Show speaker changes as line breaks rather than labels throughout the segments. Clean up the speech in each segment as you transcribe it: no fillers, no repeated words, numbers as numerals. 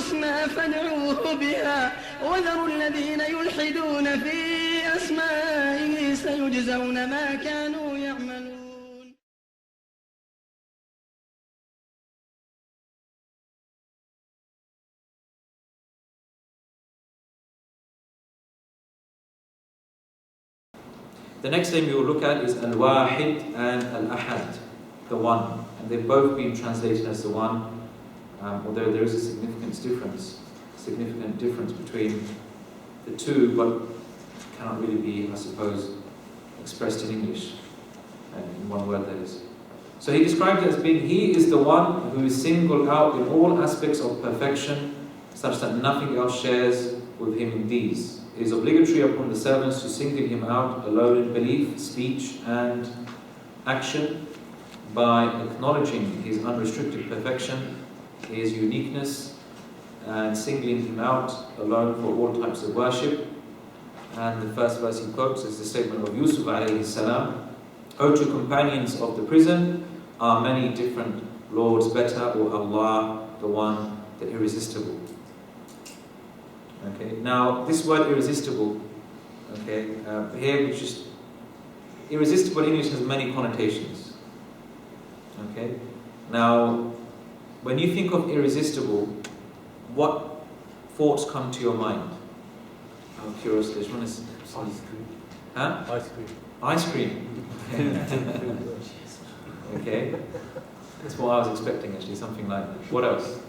الحسنى فادعوه بها وذروا الذين يلحدون في أسمائه سيجزون ما كانوا يعملون.
The next name we will look at is Al-Waahid and Al-Ahad, the one. And they've both been translated as the one, although there is a significant difference between the two, but cannot really be, I suppose, expressed in English, in one word that is. So he described it as being, he is the one who is singled out in all aspects of perfection, such that nothing else shares with him in these. It is obligatory upon the servants to single him out alone in belief, speech and action by acknowledging his unrestricted perfection, his uniqueness, and singling him out alone for all types of worship. And the first verse he quotes is the statement of Yusuf alayhi salam, O two companions of the prison, are many different lords better, or Allah, the one, the irresistible. Okay, now this word irresistible, okay, here which is irresistible in English has many connotations. Okay, now when you think of irresistible, what thoughts come to your mind? I'm curious. This one is
Ice cream.
Huh?
Ice cream.
Ice cream. Okay, that's what I was expecting actually, something like that. What else?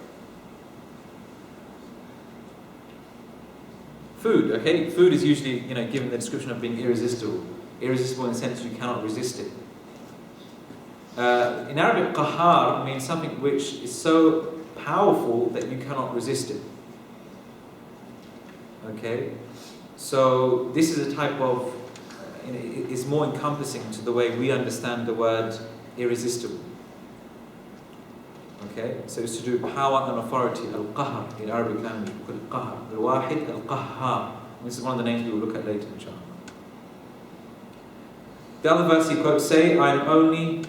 Food, okay? Food is usually, given the description of being irresistible. Irresistible in the sense you cannot resist it. In Arabic, qahar means something which is so powerful that you cannot resist it. Okay? So this is a type of, it's more encompassing to the way we understand the word irresistible. Okay, so it's to do with power and authority, al-qahr in Arabic language, al-qahr, al-Waahid, al-qahhar. This is one of the names we will look at later, inshallah. The other verse he quotes, say, I am only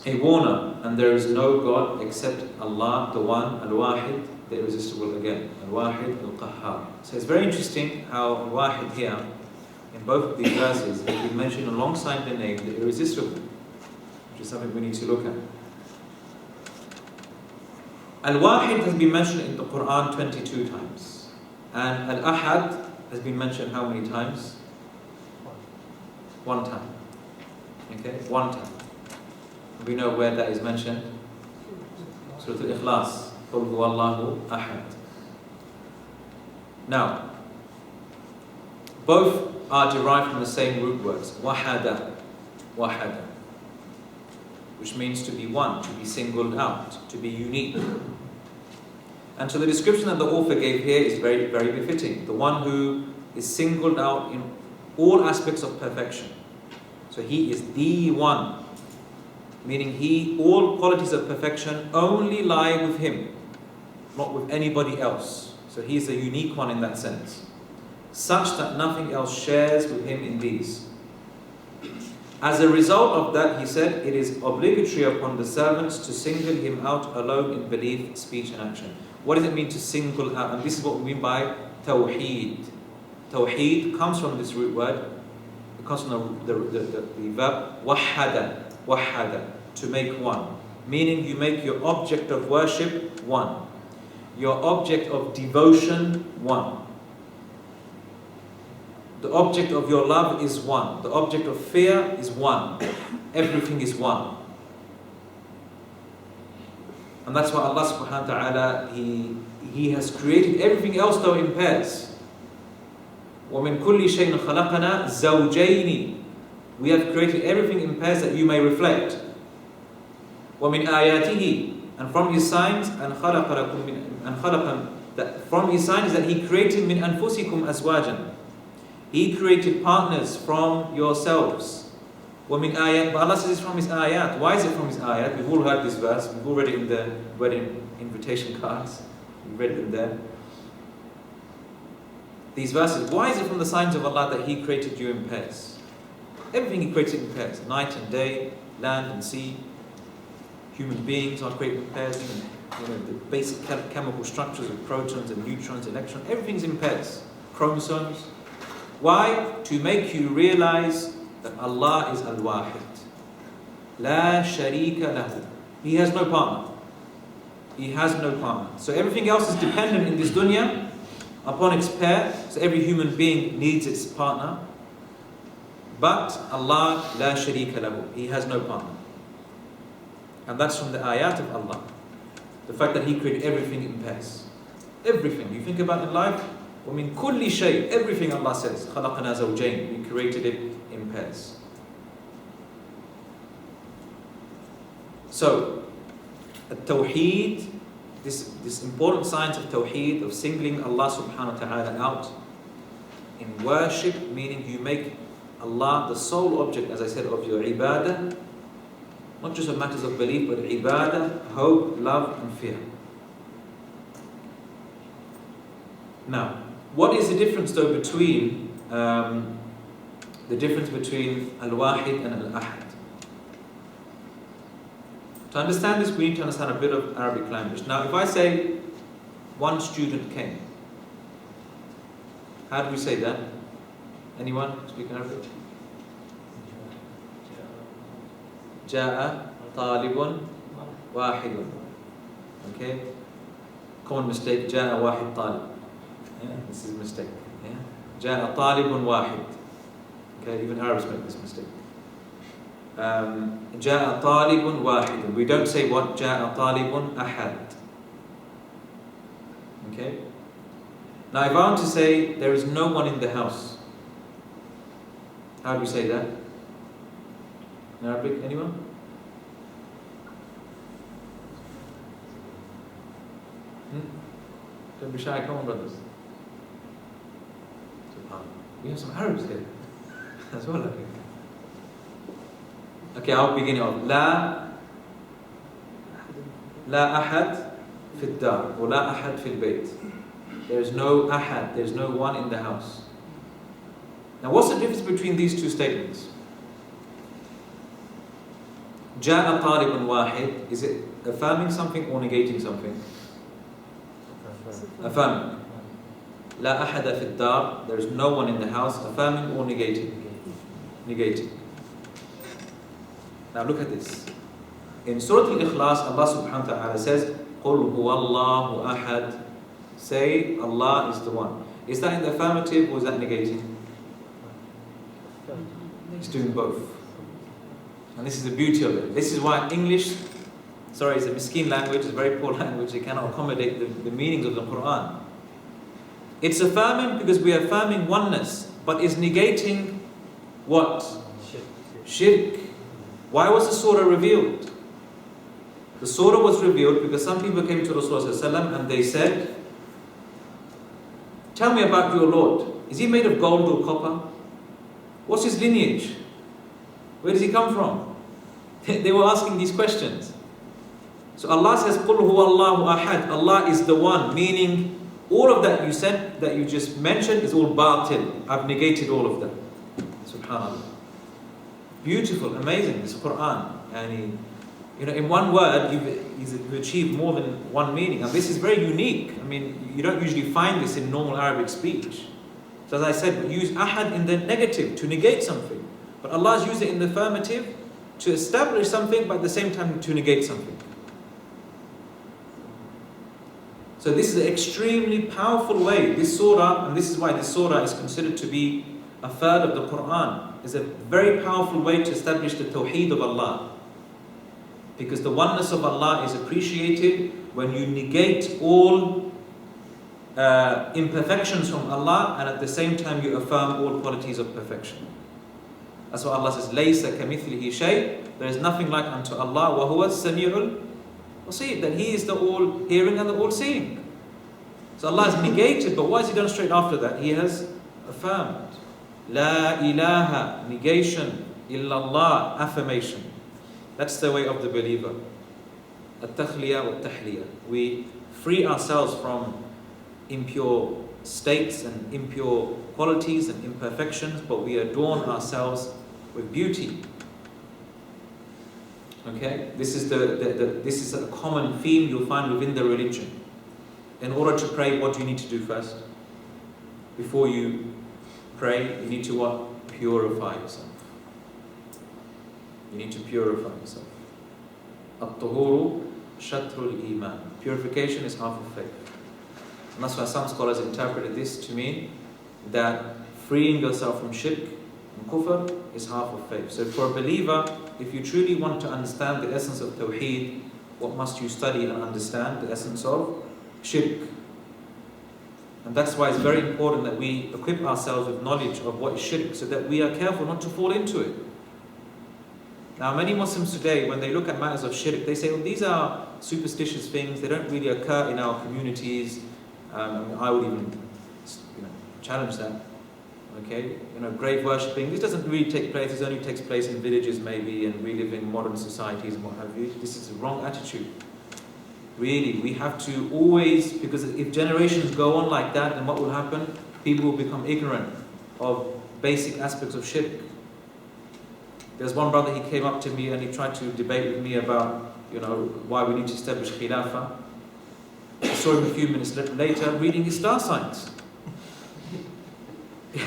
a warner, and there is no God except Allah, the one, al-Waahid, the irresistible again, al-Waahid, al-qahhar. So it's very interesting how al-Waahid here, in both of these verses, has been mentioned alongside the name, the irresistible, which is something we need to look at. Al-Waahid has been mentioned in the Quran 22 times. And Al-Ahad has been mentioned how many times? One time. Okay, one time. We know where that is mentioned. Surah Al-Ikhlas. Qul huwallahu ahad. Now, both are derived from the same root words. Wahada. Wahada. Which means to be one, to be singled out, to be unique. And so the description that the author gave here is very, very befitting. The one who is singled out in all aspects of perfection. So he is the one, meaning all qualities of perfection only lie with him, not with anybody else. So he is a unique one in that sense, such that nothing else shares with him in these. As a result of that, he said, it is obligatory upon the servants to single him out alone in belief, speech and action. What does it mean to single out? And this is what we mean by tawheed. Tawheed comes from this root word. It comes from the verb wahada, wahada, to make one. Meaning you make your object of worship one. Your object of devotion one. The object of your love is one. The object of fear is one. Everything is one. And that's why Allah subhanahu wa ta'ala, He has created everything else though in pairs. وَمِن كُلِّ شَيْءٍ خَلَقَنَا زَوْجَيْنِ. We have created everything in pairs that you may reflect. وَمِنْ آيَاتِهِ. And from His signs, from His signs that He created مِنْ أَنفُسِكُمْ أَزْوَاجًا. He created partners from yourselves. وَمِنْ آيَاتِ. But Allah says it's from His ayat. Why is it from His ayat? We've all heard this verse. We've all read it in the wedding invitation cards. We've read them there. These verses. Why is it from the signs of Allah that He created you in pairs? Everything He created in pairs. Night and day, land and sea. Human beings are created in pairs. Even the basic chemical structures of protons and neutrons, electrons, everything's in pairs. Chromosomes. Why? To make you realize that Allah is Al-Waahid. La sharika lahu. He has no partner. He has no partner. So everything else is dependent in this dunya upon its pair. So every human being needs its partner. But Allah, la sharika lahu. He has no partner. And that's from the ayat of Allah. The fact that He created everything in pairs. Everything. You think about in life, وَمِن كُلِّ شَيْءٍ, everything Allah says, خَلَقْنَا زَوْجَيْنِ, We created it in pairs. So, At-Tawheed, this important science of Tawheed, of singling Allah subhanahu wa ta'ala out in worship, meaning you make Allah the sole object, as I said, of your ibadah, not just of matters of belief, but ibadah, hope, love and fear. Now, what is the difference though between Al-Waahid and Al-Ahad? To understand this, we need to understand a bit of Arabic language. Now, if I say one student came, how do we say that? Anyone speak Arabic? Ja'a talibun wahidun. Okay? Common mistake, Ja'a wahid talib. Yeah, this is a mistake. Yeah? Ja'a talibun wahid. Okay, even Arabs make this mistake. Ja'a talibun wahidun. We don't say what? Ja'a talibun ahad. Okay? Now if I want to say there is no one in the house, how do we say that? In Arabic, anyone? Don't be shy, come on brothers. We have some Arabs here as well, I think. Okay, I'll begin it off. لا أحد في الدار ولا أحد في البيت. There is no ahad, there is no one in the house. Now what's the difference between these two statements? جاء طالب واحد, is it affirming something or negating something? Affirming. لا أحد في الدار, there is no one in the house, affirming or negating? Negating. Now look at this. In Surah Al-Ikhlas, Allah subhanahu wa ta'ala says, قُلْ هُوَ اللَّهُ أَحَدٌ. Say, Allah is the one. Is that in the affirmative or is that negating? It's doing both. And this is the beauty of it. This is why English, it's a miskeen language, it's a very poor language, it cannot accommodate the meanings of the Quran. It's affirming because we are affirming oneness, but is negating what? Shirk. Why was the surah revealed? The surah was revealed because some people came to Rasulullah and they said, tell me about your Lord. Is he made of gold or copper? What's his lineage? Where does he come from? They were asking these questions. So Allah says, قُلْ هُوَ اللَّهُ أَحَدٌ. Allah is the one, meaning all of that you said, that you just mentioned is all batil. I've negated all of that. Subhanallah. Beautiful, amazing, this Quran. And in one word, you've achieved more than one meaning. And this is very unique. I mean, you don't usually find this in normal Arabic speech. So as I said, we use ahad in the negative to negate something. But Allah has used it in the affirmative to establish something, but at the same time to negate something. So this is an extremely powerful way. This surah, and this is why this surah is considered to be a third of the Quran, is a very powerful way to establish the tawheed of Allah. Because the oneness of Allah is appreciated when you negate all imperfections from Allah and at the same time you affirm all qualities of perfection. That's why Allah says, لَيْسَ كَمِثْلِهِ شَيْءٍ. There is nothing like unto Allah. وَهُوَ السَّمِيعُ الْبَصِيرُ. That He is the all-hearing and the all-seeing. So Allah has negated, but what has He done straight after that? He has affirmed. La ilaha, negation. Illallah, affirmation. That's the way of the believer. At-takhliya wa-tahliya. We free ourselves from impure states and impure qualities and imperfections, but we adorn ourselves with beauty. Okay, this is this is a common theme you'll find within the religion. In order to pray, what do you need to do first? Before you pray, you need to what? Purify yourself. You need to purify yourself. At-tuhuru shatrul iman. Purification is half of faith. And that's why some scholars interpreted this to mean that freeing yourself from shirk and kufr is half of faith. So for a believer, if you truly want to understand the essence of tawheed, what must you study and understand? The essence of shirk. And that's why it's very important that we equip ourselves with knowledge of what is shirk, so that we are careful not to fall into it. Now, many Muslims today, when they look at matters of shirk, they say, well, these are superstitious things, they don't really occur in our communities. I would even challenge that. Okay, grave worshipping, this doesn't really take place, this only takes place in villages maybe, and we live in modern societies and what have you. This is a wrong attitude. Really, we have to always, because if generations go on like that, then what will happen? People will become ignorant of basic aspects of shirk. There's one brother, he came up to me and he tried to debate with me about, why we need to establish khilafah. I saw him a few minutes later reading his star signs.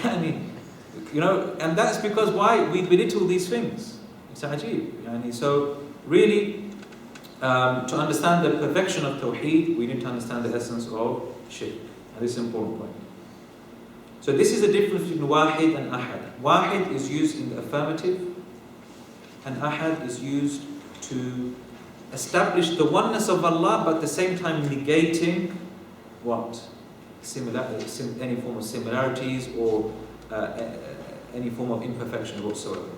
And that's because why? We belittle these things. It's ajib. So really, to understand the perfection of tawheed, we need to understand the essence of shirk. And this is an important point. So this is the difference between wahid and ahad. Wahid is used in the affirmative, and ahad is used to establish the oneness of Allah, but at the same time negating what? Any form of similarities or any form of imperfection whatsoever.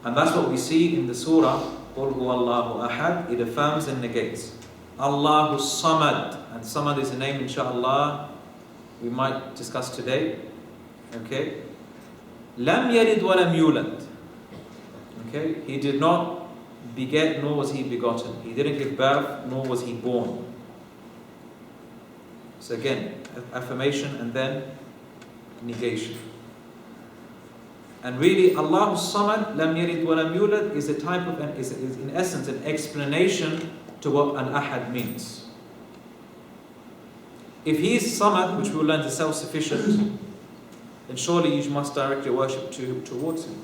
And that's what we see in the surah, Qul huwallahu ahad. It affirms and negates. Allahu samad. And samad is a name, inshallah, we might discuss today. Okay? Lam yalid wa lam yulad. Okay? He did not beget, nor was he begotten. He didn't give birth, nor was he born. So again, affirmation and then negation. And really, Allahu Samad, Lam Yalid wa Lam Yulad, is a type of, is in essence an explanation to what an Ahad means. If he is Samad, which we will learn is self-sufficient, then surely you must direct your worship towards him.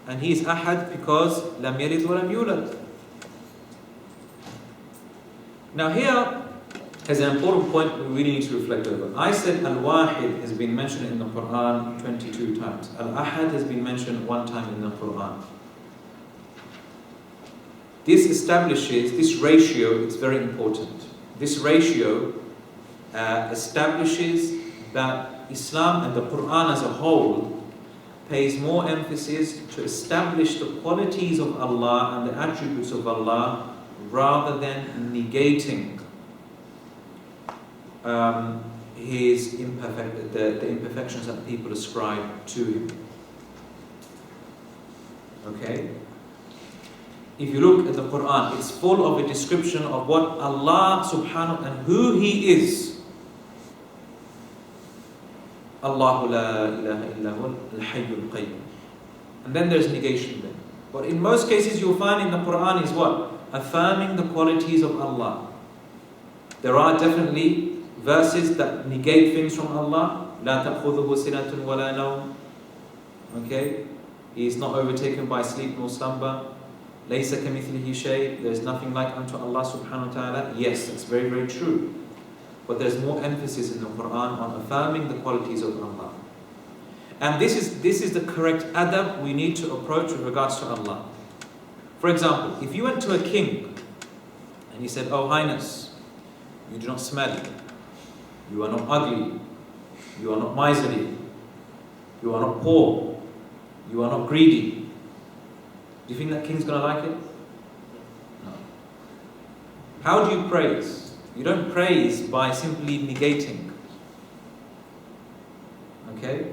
And he is Ahad because Lam Yalid wa Lam Yulad. Now here is an important point we really need to reflect over. I said Al-Waahid has been mentioned in the Quran 22 times. Al-Ahad has been mentioned one time in the Quran. This establishes, this ratio is very important. This ratio establishes that Islam and the Quran as a whole pays more emphasis to establish the qualities of Allah and the attributes of Allah rather than negating his the imperfections that people ascribe to him. Okay? If you look at the Quran, it's full of a description of what Allah subhanahu and who He is. Allahu la ilaha illa huwa al-hayyul qayyum. And then there's negation there. But in most cases you'll find in the Quran is what? Affirming the qualities of Allah. There are definitely verses that negate things from Allah. La ta'khudhuhu sinatun wa la nawm. Okay? He is not overtaken by sleep nor slumber. Laysa kamithlihi shay. There is nothing like unto Allah subhanahu wa ta'ala. Yes, that's very, very true. But there's more emphasis in the Quran on affirming the qualities of Allah. And this is the correct adab we need to approach with regards to Allah. For example, if you went to a king and he said, "Oh Highness, you do not smell, you are not ugly, you are not miserly, you are not poor, you are not greedy," do you think that king's going to like it? No. How do you praise? You don't praise by simply negating. Okay?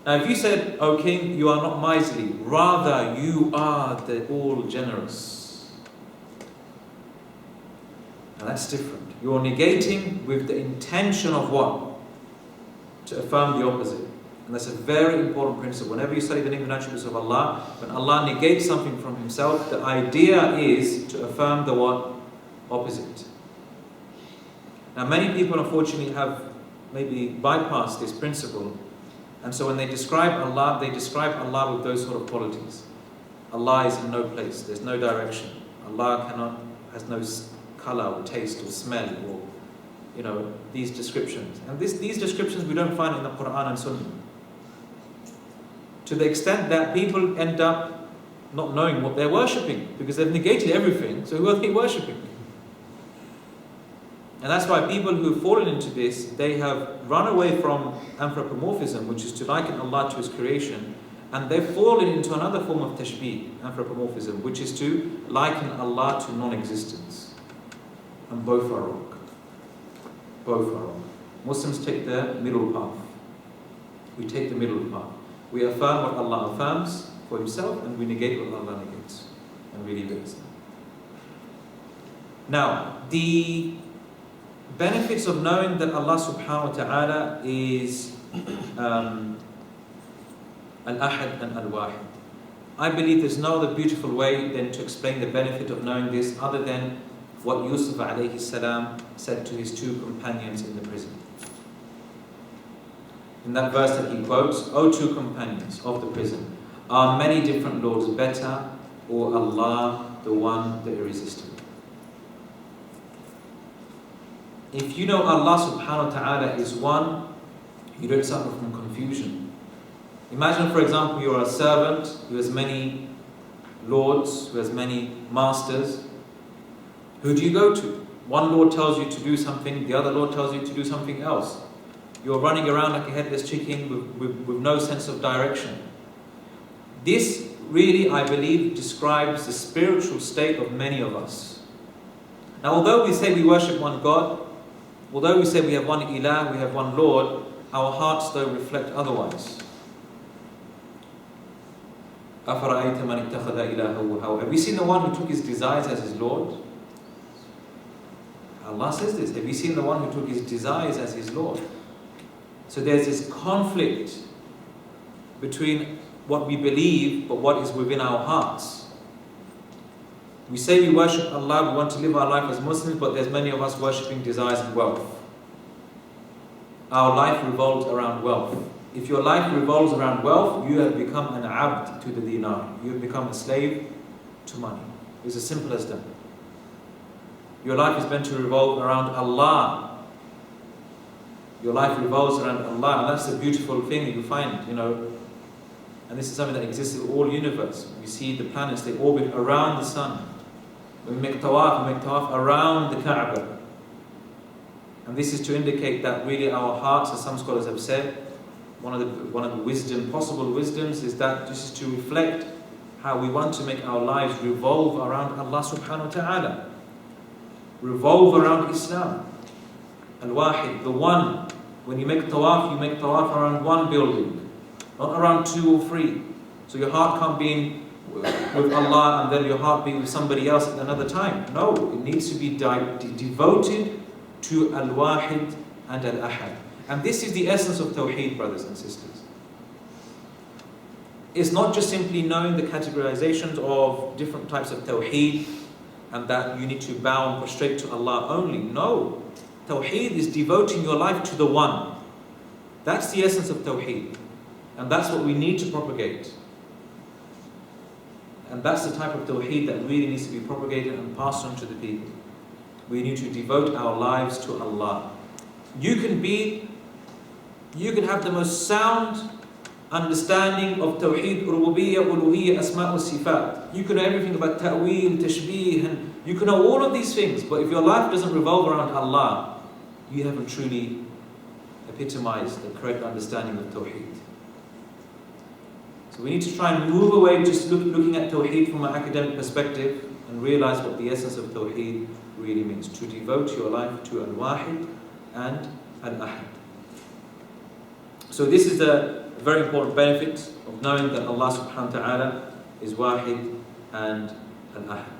Now if you said, "O king, you are not miserly, rather you are the all generous," now that's different. You're negating with the intention of what? To affirm the opposite. And that's a very important principle. Whenever you study the name and attributes of Allah, when Allah negates something from Himself, the idea is to affirm the what? Opposite. Now many people unfortunately have maybe bypassed this principle, and so when they describe Allah with those sort of qualities. Allah is in no place, there's no direction. Allah has no color or taste or smell or these descriptions. And these descriptions we don't find in the Quran and Sunnah. To the extent that people end up not knowing what they're worshipping because they've negated everything, so who are they worshipping? And that's why people who have fallen into this, they have run away from anthropomorphism, which is to liken Allah to His creation, and they've fallen into another form of tashbih, anthropomorphism, which is to liken Allah to non-existence. And both are wrong. Both are wrong. Muslims take the middle path. We take the middle path. We affirm what Allah affirms for Himself, and we negate what Allah negates, and we leave it as that. Now, the benefits of knowing that Allah subhanahu wa ta'ala is Al-Ahad and Al-Waahid. I believe there's no other beautiful way than to explain the benefit of knowing this other than what Yusuf alayhi salam said to his two companions in the prison. In that verse that he quotes, "O two companions of the prison, are many different lords better, or Allah, the one, the irresistible?" If you know Allah subhanahu wa ta'ala is one, you don't suffer from confusion. Imagine, for example, you're a servant who has many lords, who has many masters. Who do you go to? One lord tells you to do something, the other lord tells you to do something else. You're running around like a headless chicken with no sense of direction. This really, I believe, describes the spiritual state of many of us. Now, although we say we worship one God, although we say we have one ilah, we have one Lord, our hearts though reflect otherwise. Have you seen the one who took his desires as his Lord? Allah says this. Have you seen the one who took his desires as his Lord? So there's this conflict between what we believe but what is within our hearts. We say we worship Allah, we want to live our life as Muslims, but there's many of us worshipping desires and wealth. Our life revolves around wealth. If your life revolves around wealth, you have become an abd to the dinar. You have become a slave to money. It's as simple as that. Your life is meant to revolve around Allah. Your life revolves around Allah, and that's the beautiful thing that you find, and this is something that exists in all universe. We see the planets, they orbit around the sun. When we make tawaf around the Kaaba. And this is to indicate that really our hearts, as some scholars have said, one of the possible wisdoms is that this is to reflect how we want to make our lives revolve around Allah subhanahu wa ta'ala. Revolve around Islam. Al-Waahid, the one. When you make tawaf around one building, not around two or three. So your heart can't be with Allah and then your heart be with somebody else at another time. No, it needs to be devoted to Al-Waahid and Al-Ahad. And this is the essence of Tawheed, brothers and sisters. It's not just simply knowing the categorizations of different types of Tawheed and that you need to bow and prostrate to Allah only. No. Tawheed is devoting your life to the one. That's the essence of Tawheed. And that's what we need to propagate. And that's the type of Tawheed that really needs to be propagated and passed on to the people. We need to devote our lives to Allah. You can have the most sound understanding of Tawheed, Rububiyyah, Uluhiyyah, Asma' wa Sifat. You can know everything about Ta'weel, Tashbih, and you can know all of these things, but if your life doesn't revolve around Allah, you haven't truly epitomized the correct understanding of Tawheed. So we need to try and move away just looking at Tawheed from an academic perspective and realize what the essence of Tawheed really means. To devote your life to Al-Waahid and Al-Ahad. So this is a very important benefit of knowing that Allah subhanahu wa ta'ala is Waahid and Al-Ahad.